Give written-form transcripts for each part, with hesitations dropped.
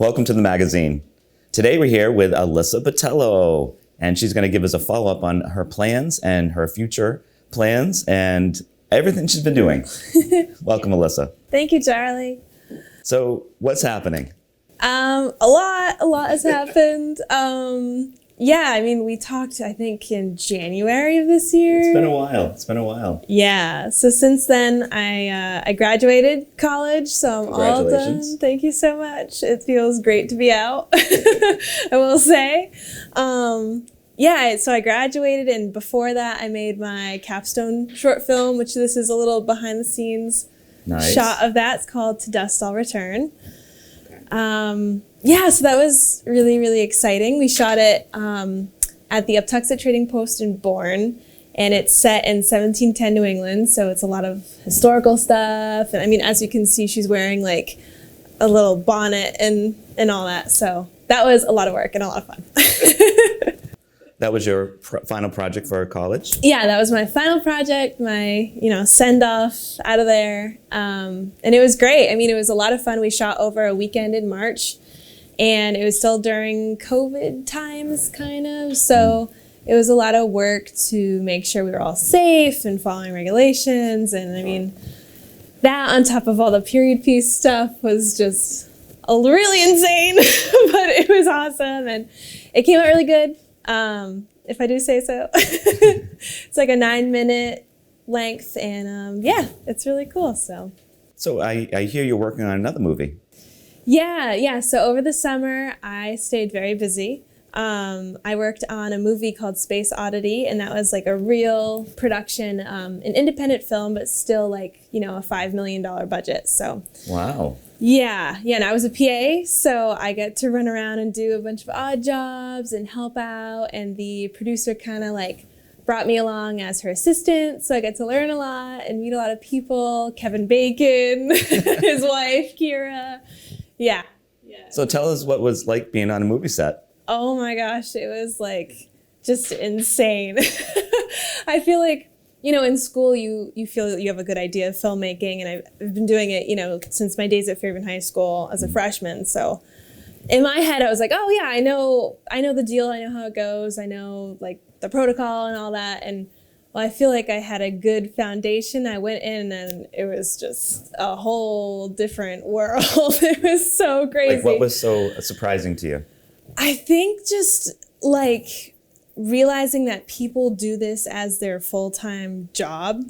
Welcome to the magazine. Today we're here with Alyssa Botelho, and she's going to give us a follow-up on her plans and her future plans and everything she's been doing. Welcome, Alyssa. Thank you, Charlie. So what's happening? A lot has happened. Yeah, I mean, we talked, I think, in January of this year. It's been a while. Yeah, so since then, I graduated college, so I'm all done. Thank you so much. It feels great to be out, I will say. Yeah, so I graduated, and before that, I made my capstone short film, which this is a little behind-the-scenes shot of that. It's called To Dust I'll Return. Yeah, so that was really, really exciting. We shot it at the Uptuxet Trading Post in Bourne, and it's set in 1710 New England, so it's a lot of historical stuff. And I mean, as you can see, she's wearing like a little bonnet and all that. So that was a lot of work and a lot of fun. That was your final project for college? Yeah, that was my final project, my send-off out of there. And it was great. I mean, it was a lot of fun. We shot over a weekend in March, and it was still during COVID times, kind of. So it was a lot of work to make sure we were all safe and following regulations. And I mean, that on top of all the period piece stuff was just really insane, but it was awesome. And it came out really good. If I do say so. It's like a 9-minute length, and yeah, it's really cool. So I hear you're working on another movie. Yeah. So over the summer, I stayed very busy. I worked on a movie called Space Oddity, and that was like a real production, an independent film, but still like, a $5 million budget. So wow. Yeah, and I was a PA, so I get to run around and do a bunch of odd jobs and help out, and the producer kind of like brought me along as her assistant, so I get to learn a lot and meet a lot of people. Kevin Bacon, his wife, Kira. Yeah. So tell us what it was like being on a movie set. Oh my gosh, it was like just insane. I feel like, in school, you feel you have a good idea of filmmaking, and I've been doing it, since my days at Fairhaven High School as a freshman. So in my head, I was like, oh yeah, I know the deal. I know how it goes. I know like the protocol and all that. And well, I feel like I had a good foundation. I went in and it was just a whole different world. It was so crazy. Like, what was so surprising to you? I think just like realizing that people do this as their full-time job,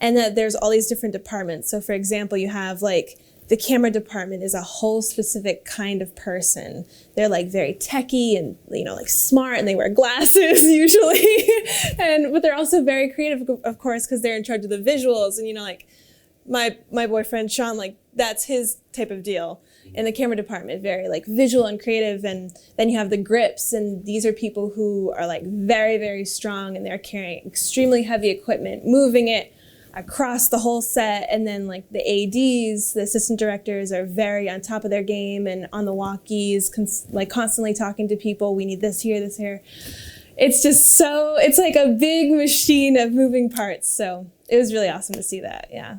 and that there's all these different departments. So for example, you have like the camera department is a whole specific kind of person. They're like very techie and like smart, and they wear glasses usually. But they're also very creative, of course, because they're in charge of the visuals. And like my boyfriend Sean, like that's his type of deal. In the camera department, very like visual and creative. And then you have the grips, and these are people who are like very, very strong, and they're carrying extremely heavy equipment, moving it across the whole set. And then like the ADs, the assistant directors, are very on top of their game and on the walkies, constantly talking to people. We need this here, this here. It's just it's like a big machine of moving parts. So it was really awesome to see that. Yeah.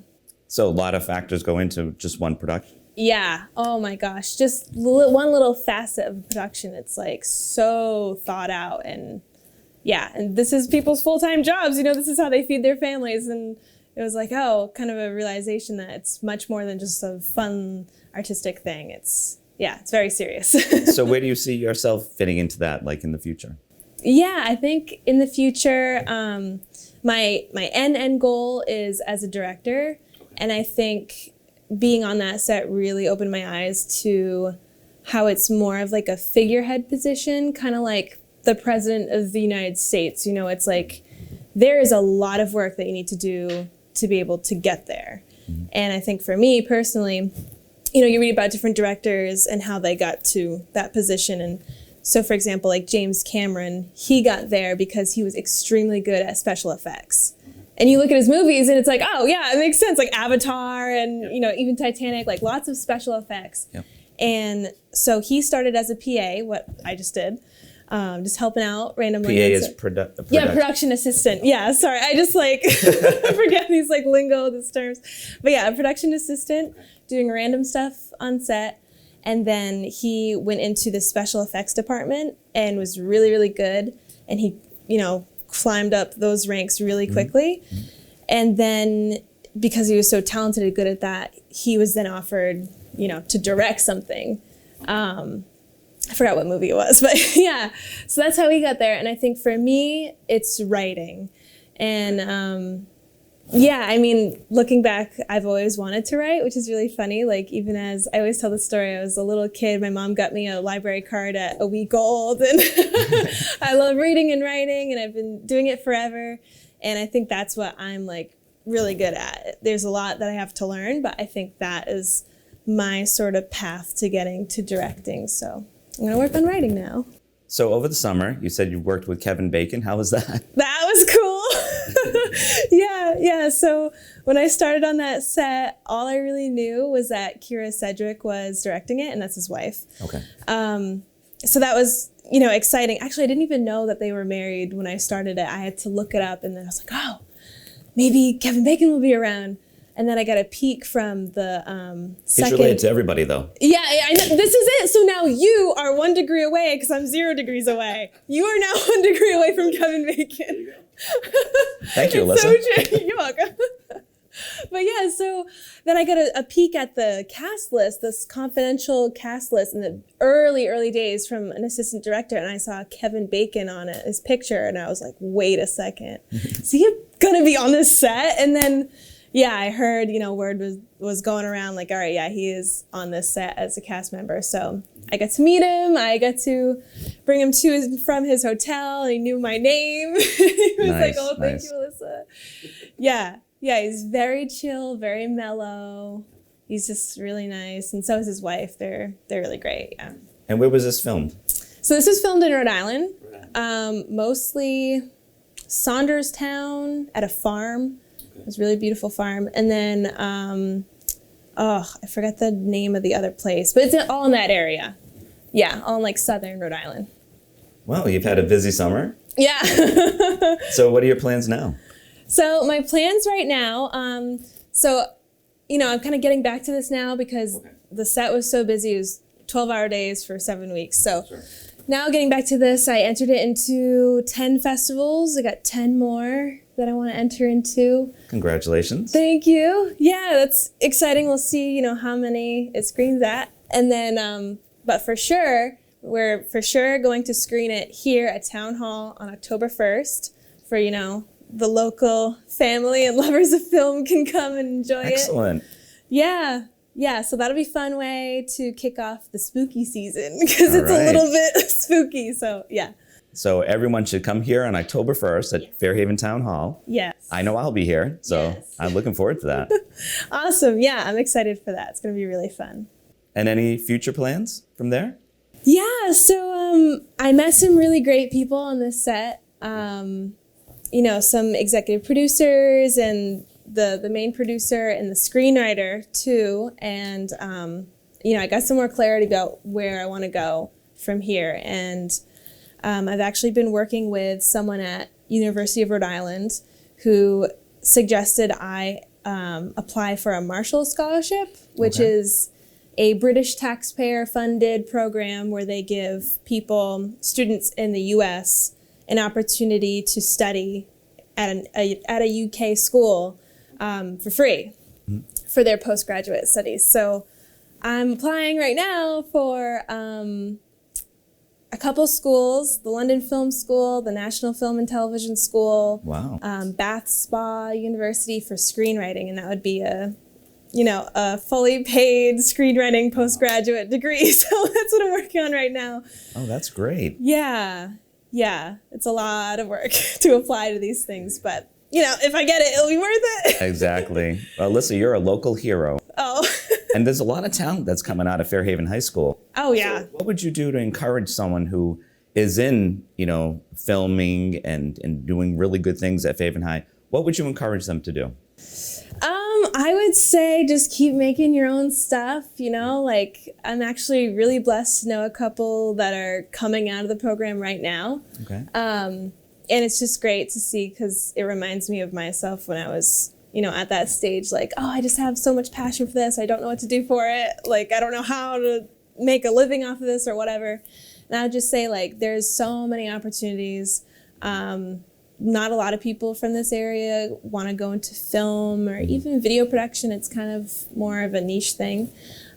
So a lot of factors go into just one production. Yeah. Oh my gosh. Just one little facet of production. It's like so thought out, and yeah. And this is people's full-time jobs. This is how they feed their families. And it was like, kind of a realization that it's much more than just a fun artistic thing. It's very serious. So where do you see yourself fitting into that, like in the future? Yeah, I think in the future, my end goal is as a director. And I think being on that set really opened my eyes to how it's more of like a figurehead position, kind of like the president of the United States. It's like there is a lot of work that you need to do to be able to get there. Mm-hmm. And I think for me personally, you read about different directors and how they got to that position. And so, for example, like James Cameron, he got there because he was extremely good at special effects. And you look at his movies and it's like, oh yeah, it makes sense. Like Avatar and, even Titanic, like lots of special effects. Yep. And so he started as a PA, what I just did, just helping out randomly. PA is production assistant. Yeah, sorry. I just forget these lingo, these terms. But yeah, a production assistant doing random stuff on set. And then he went into the special effects department and was really, really good. And he, climbed up those ranks really quickly. And then because he was so talented and good at that, he was then offered, to direct something. I forgot what movie it was, but yeah. So that's how we got there. And I think for me, it's writing. And looking back, I've always wanted to write, which is really funny. Like, even as I always tell the story, I was a little kid, my mom got me a library card at a week old, and I love reading and writing, and I've been doing it forever. And I think that's what I'm like really good at. There's a lot that I have to learn, but I think that is my sort of path to getting to directing. So I'm gonna work on writing now. So over the summer, you said you worked with Kevin Bacon. How was that? That was cool. Yeah. So when I started on that set, all I really knew was that Kira Sedgwick was directing it, and that's his wife. Okay. So that was, exciting. Actually, I didn't even know that they were married when I started it. I had to look it up, and then I was like, oh, maybe Kevin Bacon will be around. And then I got a peek from the second. He's related to everybody, though. Yeah, I know. This is it. So now you are 1 degree away because I'm 0 degrees away. You are now 1 degree away from Kevin Bacon. Thank you, Alyssa. So true. You're welcome. But yeah, so then I got a peek at the cast list, this confidential cast list in the early days from an assistant director, and I saw Kevin Bacon on it, his picture, and I was like, wait a second. Is he gonna be on this set? And then I heard, word was going around like, all right, yeah, he is on this set as a cast member. So I got to meet him. I got to bring him from his hotel. And he knew my name. He was like, oh, thank you, Alyssa. Yeah, he's very chill, very mellow. He's just really nice. And so is his wife. They're really great, yeah. And where was this filmed? So this was filmed in Rhode Island, mostly Saunderstown at a farm. It was a really beautiful farm. And then, I forgot the name of the other place, but it's all in that area. Yeah, all in like southern Rhode Island. Well, you've had a busy summer. Yeah. So what are your plans now? So my plans right now, I'm kind of getting back to this now because the set was so busy. It was 12-hour days for 7 weeks. So now getting back to this, I entered it into 10 festivals. I got 10 more that I want to enter into. Congratulations. Thank you. Yeah, that's exciting. We'll see, how many it screens at. And then, but for sure, we're for sure going to screen it here at Town Hall on October 1st for, the local family and lovers of film can come and enjoy it. Excellent. Yeah, so that'll be a fun way to kick off the spooky season because it's a little bit spooky, so yeah. So everyone should come here on October 1st at Fairhaven Town Hall. Yes. I know I'll be here, so I'm looking forward to that. Awesome, yeah, I'm excited for that. It's gonna be really fun. And any future plans from there? Yeah, so I met some really great people on this set. Some executive producers and the main producer and the screenwriter too. And, I got some more clarity about where I want to go from here. And I've actually been working with someone at University of Rhode Island who suggested I apply for a Marshall Scholarship, which is a British taxpayer-funded program where they give students in the U.S., an opportunity to study at a UK school for free for their postgraduate studies. So I'm applying right now for a couple schools, the London Film School, the National Film and Television School, Bath Spa University for screenwriting, and that would be a fully paid screenwriting postgraduate degree. So that's what I'm working on right now. Oh, that's great. Yeah, it's a lot of work to apply to these things, but if I get it, it'll be worth it. Exactly. Well, Alyssa, you're a local hero. Oh. And there's a lot of talent that's coming out of Fairhaven High School. Oh, yeah. So what would you do to encourage someone who is in, filming and doing really good things at Fairhaven High? What would you encourage them to do? I would say just keep making your own stuff, I'm actually really blessed to know a couple that are coming out of the program right now. Okay. And it's just great to see because it reminds me of myself when I was, at that stage, like, oh, I just have so much passion for this. I don't know what to do for it. Like, I don't know how to make a living off of this or whatever. And I would just say, like, there's so many opportunities. Not a lot of people from this area want to go into film or even video production. It's kind of more of a niche thing.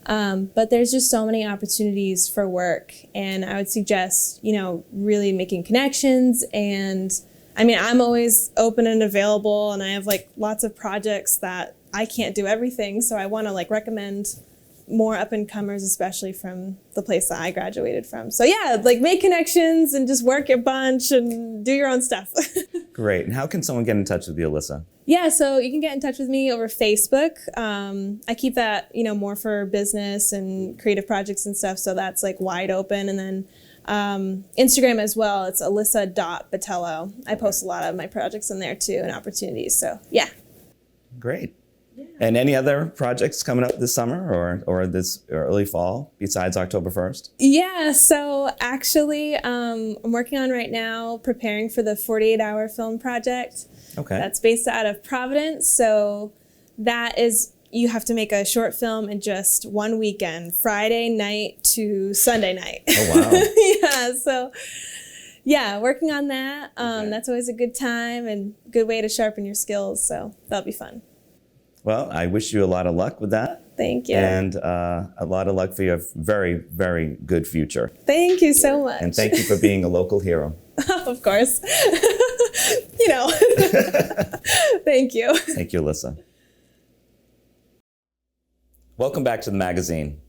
But there's just so many opportunities for work. And I would suggest, you know, really making connections. And I mean, I'm always open and available, and I have like lots of projects that I can't do everything. So I want to like recommend more up and comers, especially from the place that I graduated from. So yeah, like make connections and just work your bunch and do your own stuff. Great. And how can someone get in touch with you, Alyssa? Yeah, so you can get in touch with me over Facebook. I keep that, you know, more for business and creative projects and stuff. So that's like wide open. And then Instagram as well. It's Alyssa.Botelho. I post a lot of my projects in there too and opportunities. So yeah. Great. Yeah. And any other projects coming up this summer or this early fall besides October 1st? Yeah, so actually I'm working on right now preparing for the 48-hour film project. Okay. That's based out of Providence. So that is, you have to make a short film in just one weekend, Friday night to Sunday night. Oh, wow. Yeah, so yeah, working on that. Okay. That's always a good time and good way to sharpen your skills. So that'll be fun. Well, I wish you a lot of luck with that. Thank you. And a lot of luck for your very, very good future. Thank you so much. And thank you for being a local hero. Of course. You know. Thank you. Thank you, Alyssa. Welcome back to the magazine.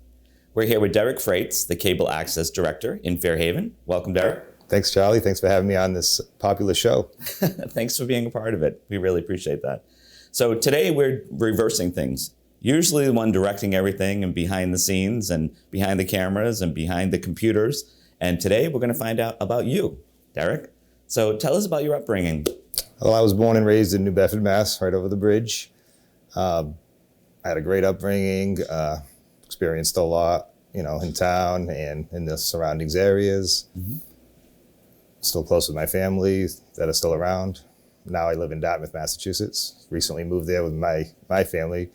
We're here with Derek Frates, the Cable Access Director in Fairhaven. Welcome, Derek. Thanks, Charlie. Thanks for having me on this popular show. Thanks for being a part of it. We really appreciate that. So today we're reversing things. Usually the one directing everything and behind the scenes and behind the cameras and behind the computers. And today we're going to find out about you, Derek. So tell us about your upbringing. Well, I was born and raised in New Bedford, Mass, right over the bridge. I had a great upbringing, experienced a lot, you know, in town and in the surroundings areas. Mm-hmm. Still close with my family that are still around. Now I live in Dartmouth, Massachusetts. Recently moved there with my family.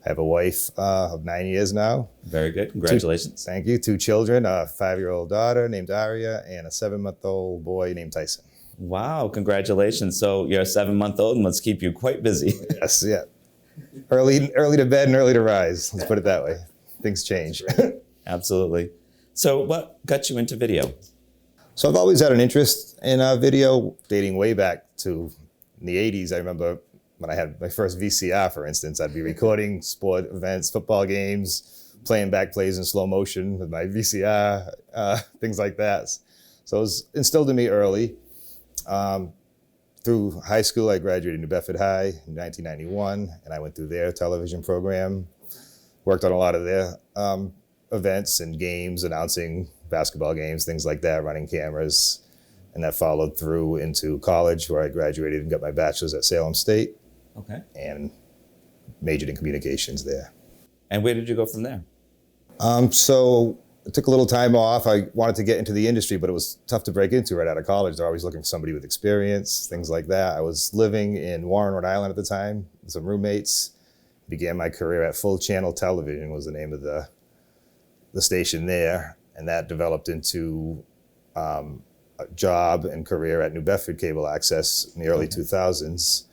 I have a wife of 9 years now. Very good. Congratulations. Thank you. 2 children, a 5-year-old daughter named Aria and a 7-month-old boy named Tyson. Wow, congratulations. So your 7-month-old must keep you quite busy. Yes, yeah. Early to bed and early to rise. Let's put it that way. Things change. Absolutely. So what got you into video? So I've always had an interest in video, dating way back to in the 80s. I remember when I had my first VCR, for instance, I'd be recording sport events, football games, playing back plays in slow motion with my VCR, things like that. So it was instilled in me early. Through high school, I graduated New Bedford High in 1991, and I went through their television program, worked on a lot of their events and games, announcing basketball games, things like that, running cameras. And that followed through into college, where I graduated and got my bachelor's at Salem State. Okay. And majored in communications there. And where did you go from there? So I took a little time off. I wanted to get into the industry, but it was tough to break into right out of college. They're always looking for somebody with experience, things like that. I was living in Warren, Rhode Island at the time with some roommates. Began my career at Full Channel Television was the name of the station there. And that developed into a job and career at New Bedford Cable Access in the early 2000s.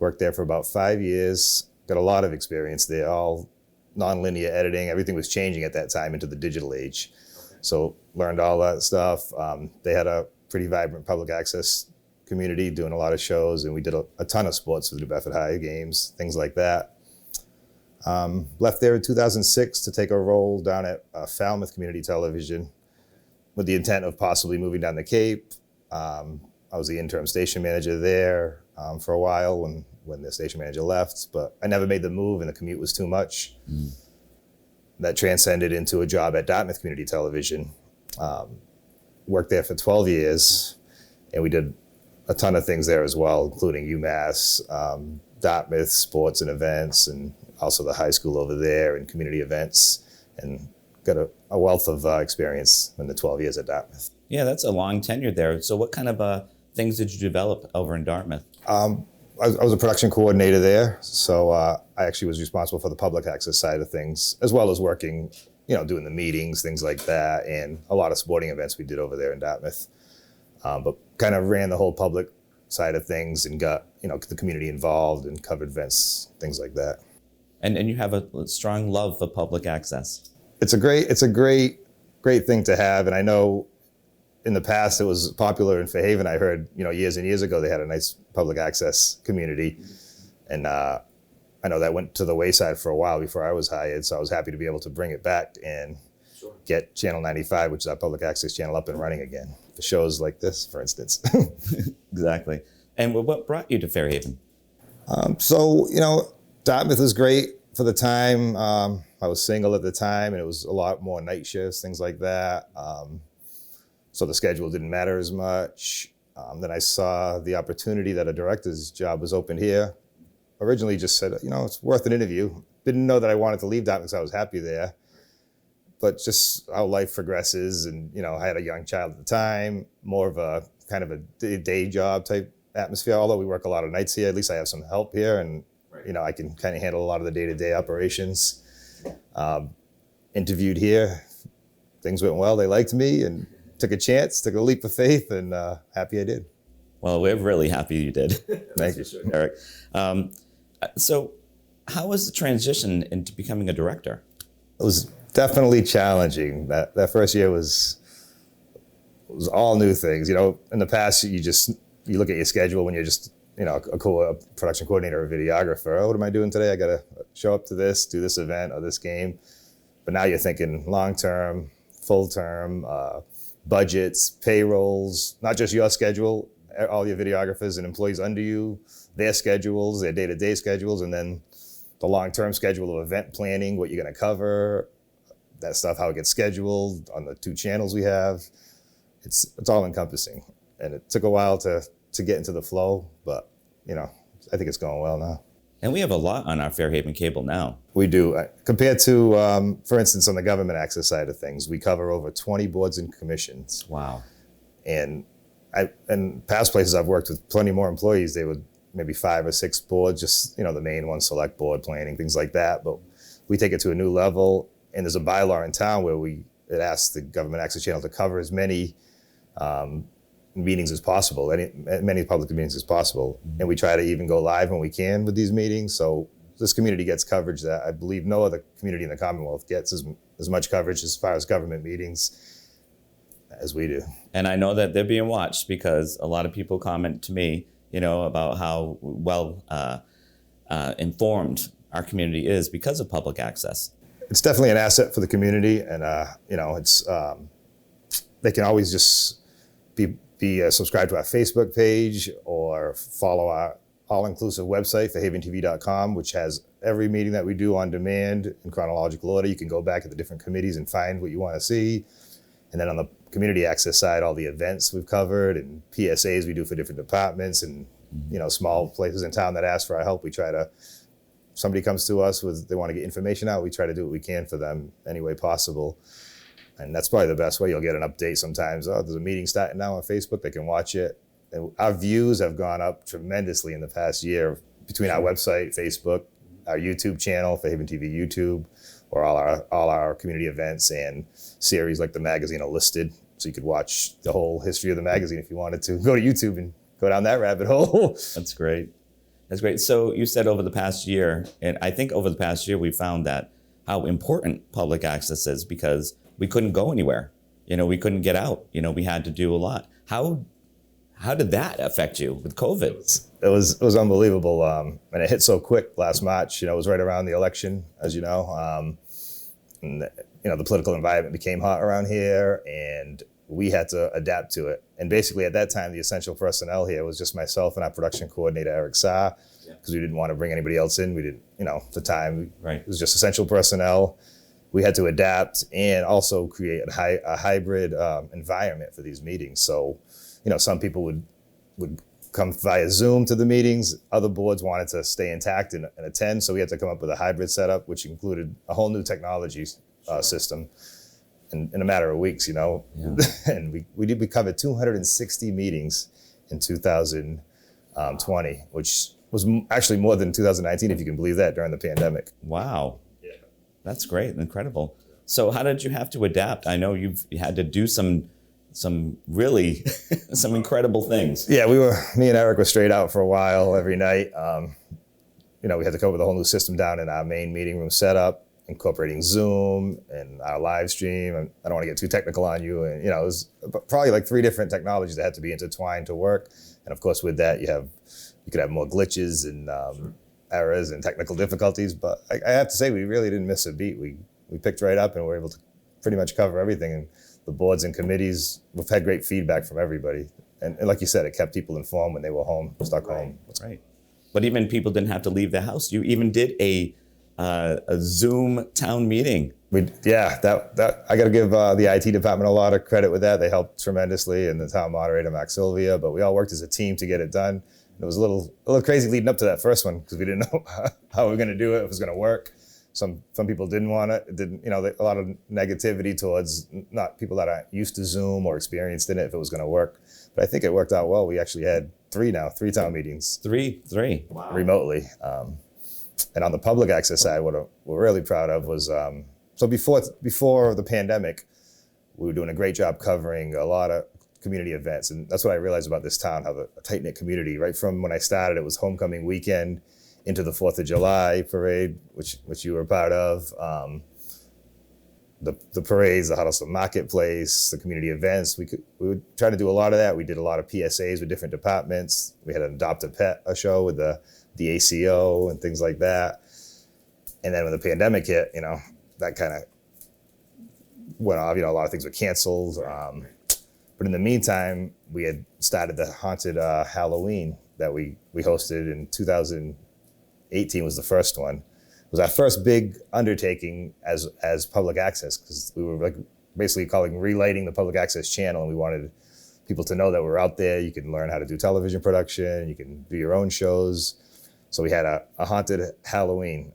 Worked there for about 5 years. Got a lot of experience there, all non-linear editing. Everything was changing at that time into the digital age. So learned all that stuff. They had a pretty vibrant public access community doing a lot of shows, and we did a ton of sports with New Bedford High games, things like that. Left there in 2006 to take a role down at Falmouth Community Television with the intent of possibly moving down the Cape. I was the interim station manager there for a while when the station manager left, but I never made the move and the commute was too much. That transcended into a job at Dartmouth Community Television. Worked there for 12 years, and we did a ton of things there as well, including UMass, Dartmouth sports and events, and also the high school over there and community events, and got a wealth of experience in the 12 years at Dartmouth. Yeah, that's a long tenure there. So what kind of things did you develop over in Dartmouth? I was a production coordinator there, so I actually was responsible for the public access side of things, as well as working doing the meetings, things like that, and a lot of sporting events we did over there in Dartmouth. But kind of ran the whole public side of things and got, the community involved and covered events, things like that. And you have a strong love for public access. It's a great thing to have. And I know in the past it was popular in Fairhaven. I heard, years and years ago, they had a nice public access community. And I know that went to the wayside for a while before I was hired. So I was happy to be able to bring it back and get Channel 95, which is our public access channel, up and running again for shows like this, for instance. Exactly. And what brought you to Fairhaven? Dartmouth was great for the time. I was single at the time, and it was a lot more night shifts, things like that. So the schedule didn't matter as much. Then I saw the opportunity that a director's job was open here. Originally just said, it's worth an interview. Didn't know that I wanted to leave Dartmouth, so I was happy there. But just how life progresses, and I had a young child at the time, more of a kind of a day job type atmosphere. Although we work a lot of nights here, at least I have some help here, and I can kind of handle a lot of the day-to-day operations. Interviewed here, things went well. They liked me and took a leap of faith, and happy I did. Well, we're really happy you did. Thank you, Eric. So, how was the transition into becoming a director? It was definitely challenging. That first year was all new things. In the past, you look at your schedule when you're just a production coordinator or videographer. Oh, what am I doing today? I got to show up to this, do this event or this game. But now you're thinking long-term, full-term, budgets, payrolls, not just your schedule, all your videographers and employees under you, their schedules, their day-to-day schedules, and then the long-term schedule of event planning, what you're going to cover, that stuff, how it gets scheduled on the 2 channels we have. It's all encompassing. And it took a while to get into the flow, but I think it's going well now. And we have a lot on our Fairhaven cable now. We do. Compared to, for instance, on the government access side of things, we cover over 20 boards and commissions. Wow. And in past places I've worked with plenty more employees, they would maybe 5 or 6 boards, just, the main one, select board, planning, things like that. But we take it to a new level, and there's a bylaw in town where it asks the government access channel to cover as many meetings as possible, many public meetings as possible. And we try to even go live when we can with these meetings. So this community gets coverage that I believe no other community in the Commonwealth gets as much coverage as far as government meetings as we do. And I know that they're being watched because a lot of people comment to me, about how well informed our community is because of public access. It's definitely an asset for the community, and it's they can always just be subscribed to our Facebook page or follow our all-inclusive website, fairhaventv.com, which has every meeting that we do on demand in chronological order. You can go back to the different committees and find what you want to see. And then on the community access side, all the events we've covered and PSAs we do for different departments and small places in town that ask for our help. Somebody comes to us they want to get information out, we try to do what we can for them any way possible. And that's probably the best way. You'll get an update sometimes. Oh, there's a meeting starting now on Facebook. They can watch it. And our views have gone up tremendously in the past year between our website, Facebook, our YouTube channel, Fairhaven TV YouTube, or all our community events and series like the magazine are listed. So you could watch the whole history of the magazine if you wanted to. Go to YouTube and go down that rabbit hole. That's great. That's great. So you said over the past year, and I think over the past year, we found that how important public access is because we couldn't go anywhere. We couldn't get out. We had to do a lot. How did that affect you with COVID? It was unbelievable. And it hit so quick last March. It was right around the election, as you know. And the political environment became hot around here, and we had to adapt to it. And basically at that time, the essential personnel here was just myself and our production coordinator, Eric Saar, because we didn't want to bring anybody else in. We didn't, at the time, It was just essential personnel. We had to adapt and also create a hybrid environment for these meetings. So, some people would come via Zoom to the meetings. Other boards wanted to stay intact and attend. So we had to come up with a hybrid setup, which included a whole new technology system in a matter of weeks, Yeah. And we covered 260 meetings in 2020, which was actually more than 2019, if you can believe that, during the pandemic. Wow. Yeah. That's great. Incredible. So how did you have to adapt? I know you had to do some really some incredible things. Yeah, me and Eric were straight out for a while every night. We had to come up with a whole new system down in our main meeting room setup, incorporating Zoom and our live stream. And I don't want to get too technical on you. And, it was probably like 3 different technologies that had to be intertwined to work. And of course, with that, you could have more glitches and errors and technical difficulties. But I have to say, we really didn't miss a beat. We picked right up and were able to pretty much cover everything. And the boards and committees, we've had great feedback from everybody. And like you said, it kept people informed when they were stuck home. Right. But even people didn't have to leave the house. You even did a Zoom town meeting. That I got to give the IT department a lot of credit with that. They helped tremendously, and the town moderator, Max Sylvia. But we all worked as a team to get it done. And it was a little crazy leading up to that first one because we didn't know how we were going to do it, if it was going to work. Some people didn't want it. It didn't, a lot of negativity towards not people that aren't used to Zoom or experienced in it, if it was going to work. But I think it worked out well. We actually had 3 town meetings. Three. Wow. Remotely. And on the public access side, what we're really proud of was, so before the pandemic, we were doing a great job covering a lot of community events. And that's what I realized about this town, how a tight-knit community, right from when I started, it was homecoming weekend into the 4th of July parade, which you were part of. The parades, the Huddleston Marketplace, the community events. We would try to do a lot of that. We did a lot of PSAs with different departments. We had an Adopt a Pet show with the ACO and things like that. And then when the pandemic hit, that kind of went off. A lot of things were canceled. But in the meantime, we had started the haunted Halloween that we hosted in 2018 was the first one. It was our first big undertaking as public access, because we were basically relighting the public access channel, and we wanted people to know that we're out there. You can learn how to do television production. You can do your own shows. So we had a haunted Halloween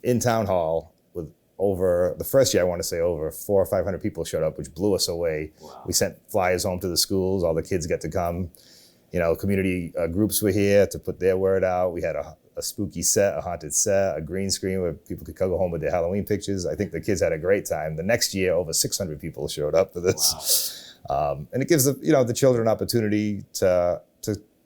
in town hall with the first year, I want to say over 400 or 500 people showed up, which blew us away. Wow. We sent flyers home to the schools. All the kids get to come. Community groups were here to put their word out. We had a spooky set, a haunted set, a green screen where people could go home with their Halloween pictures. I think the kids had a great time. The next year, over 600 people showed up for this. Wow. And it gives the children an opportunity to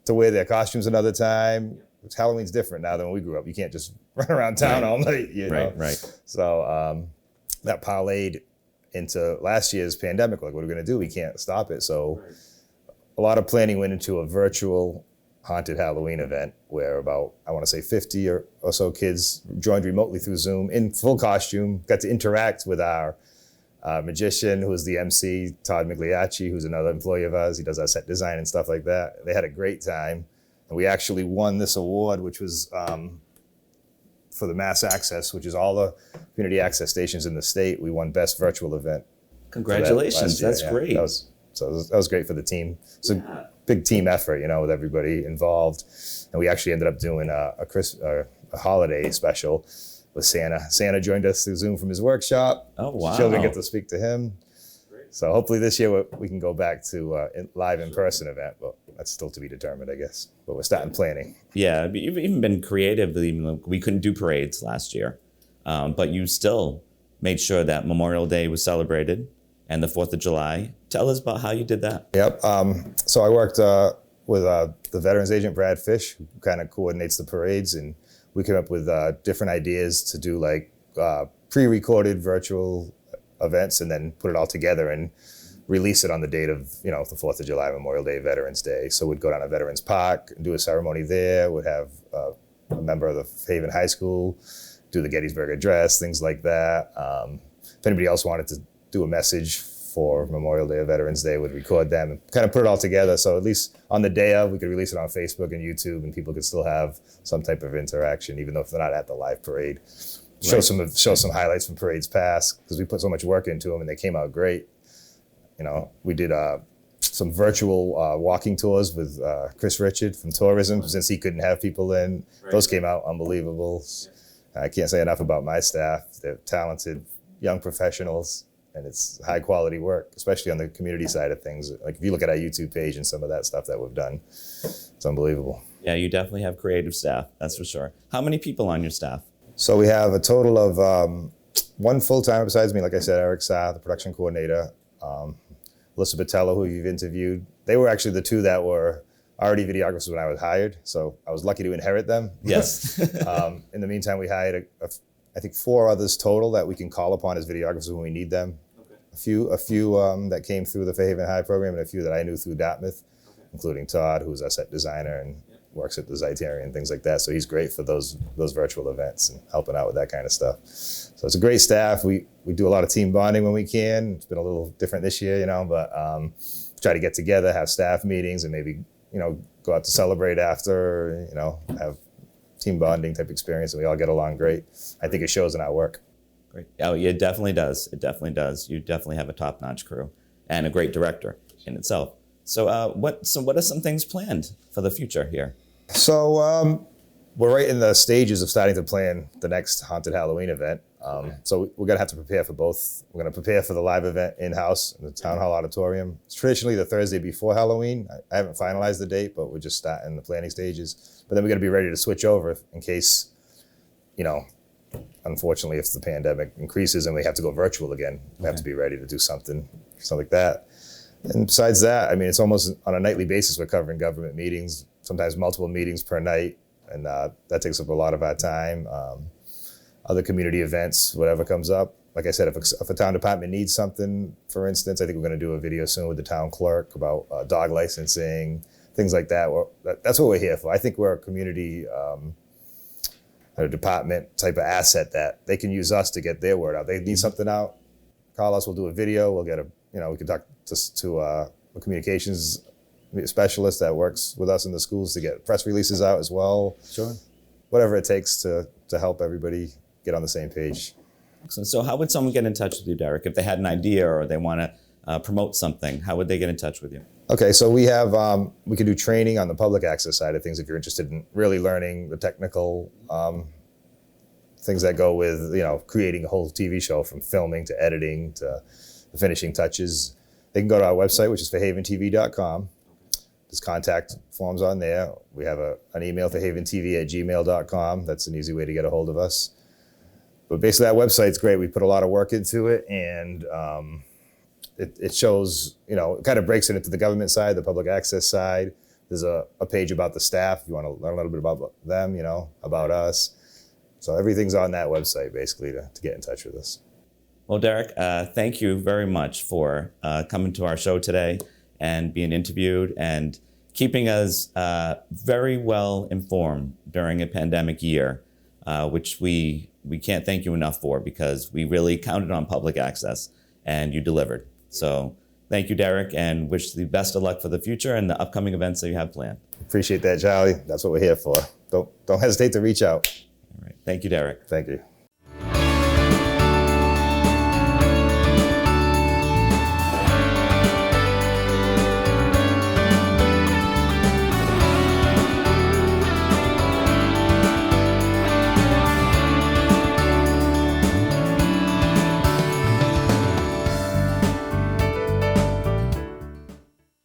wear their costumes another time. Halloween's different now than when we grew up. You can't just run around town all night. Right. So that parlayed into last year's pandemic. What are we going to do? We can't stop it. So a lot of planning went into a virtual haunted Halloween event where about, I want to say 50 or so kids joined remotely through Zoom in full costume, got to interact with our magician, who was the MC, Todd Migliacci, who's another employee of ours. He does our set design and stuff like that. They had a great time. And we actually won this award, which was for the Mass Access, which is all the community access stations in the state. We won Best Virtual Event. Congratulations, that's great. That was great for the team. It's a big team effort, with everybody involved. And we actually ended up doing a holiday special with Santa. Santa joined us through Zoom from his workshop. Oh, wow. Children get to speak to him. So hopefully this year we can go back to live in-person event, but that's still to be determined, I guess. But we're starting planning. Yeah, you've even been creative. We couldn't do parades last year, but you still made sure that Memorial Day was celebrated and the 4th of July. Tell us about how you did that. Yep. So I worked with the Veterans Agent, Brad Fish, who kind of coordinates the parades, and we came up with different ideas to do pre-recorded virtual events and then put it all together and release it on the date of, the 4th of July, Memorial Day, Veterans Day. So we'd go down to Veterans Park and do a ceremony there. We'd have a member of the Fairhaven High School do the Gettysburg Address, things like that. If anybody else wanted to do a message for Memorial Day or Veterans Day, would record them and kind of put it all together. So at least on the day of, we could release it on Facebook and YouTube, and people could still have some type of interaction, even though if they're not at the live parade. Show some highlights from parades past, because we put so much work into them and they came out great. We did some virtual walking tours with Chris Richard from tourism, since he couldn't have people in. Right. Those came out unbelievable. I can't say enough about my staff. They're talented young professionals, and it's high quality work, especially on the community side of things. Like if you look at our YouTube page and some of that stuff that we've done, it's unbelievable. Yeah, you definitely have creative staff, that's for sure. How many people on your staff? So we have a total of one full-time besides me, like I said, Eric Sa, the production coordinator, Alyssa Botelho, who you've interviewed. They were actually the two that were already videographers when I was hired, so I was lucky to inherit them. Yes. In the meantime, we hired, I think, 4 others total that we can call upon as videographers when we need them. Okay. A few that came through the Fairhaven High program, and a few that I knew through Dartmouth, including Todd, who's our set designer and works at the Zeitarian and things like that. So he's great for those virtual events and helping out with that kind of stuff. So it's a great staff. We do a lot of team bonding when we can. It's been a little different this year, but try to get together, have staff meetings, and maybe go out to celebrate after, have team bonding type experience, and we all get along great. I think it shows in our work. Great. Oh, yeah, it definitely does. It definitely does. You definitely have a top-notch crew and a great director in itself. So what are some things planned for the future here? So we're right in the stages of starting to plan the next Haunted Halloween event. So we're gonna have to prepare for both. We're gonna prepare for the live event in-house in the Town Hall Auditorium. It's traditionally the Thursday before Halloween. I haven't finalized the date, but we're just starting the planning stages. But then we're gonna be ready to switch over in case, unfortunately, if the pandemic increases and we have to go virtual again, we have to be ready to do something like that. And besides that, it's almost on a nightly basis, we're covering government meetings, sometimes multiple meetings per night, and that takes up a lot of our time. Other community events, whatever comes up. Like I said, if a town department needs something, for instance, I think we're going to do a video soon with the town clerk about dog licensing, things like that. That's what we're here for. I think we're a community department type of asset that they can use us to get their word out. They need something out, call us, we'll do a video, we'll get we can talk to a communications specialist that works with us in the schools to get press releases out as well. Sure. Whatever it takes to help everybody get on the same page. Excellent. So how would someone get in touch with you, Derek, if they had an idea or they want to promote something? How would they get in touch with you? Okay, so we have, we can do training on the public access side of things if you're interested in really learning the technical things that go with, creating a whole TV show, from filming to editing to the finishing touches. They can go to our website, which is fairhaventv.com. There's contact forms on there. We have an email, fairhaventv@gmail.com. That's an easy way to get a hold of us. But basically, that website's great. We put a lot of work into it, and it shows, it kind of breaks it into the government side, the public access side. There's a page about the staff. If you want to learn a little bit about them, about us. So everything's on that website, basically, to get in touch with us. Well, Derek, thank you very much for coming to our show today and being interviewed and keeping us very well informed during a pandemic year, which we can't thank you enough for, because we really counted on public access and you delivered. So thank you, Derek, and wish the best of luck for the future and the upcoming events that you have planned. Appreciate that, Charlie. That's what we're here for. Don't hesitate to reach out. All right. Thank you, Derek. Thank you.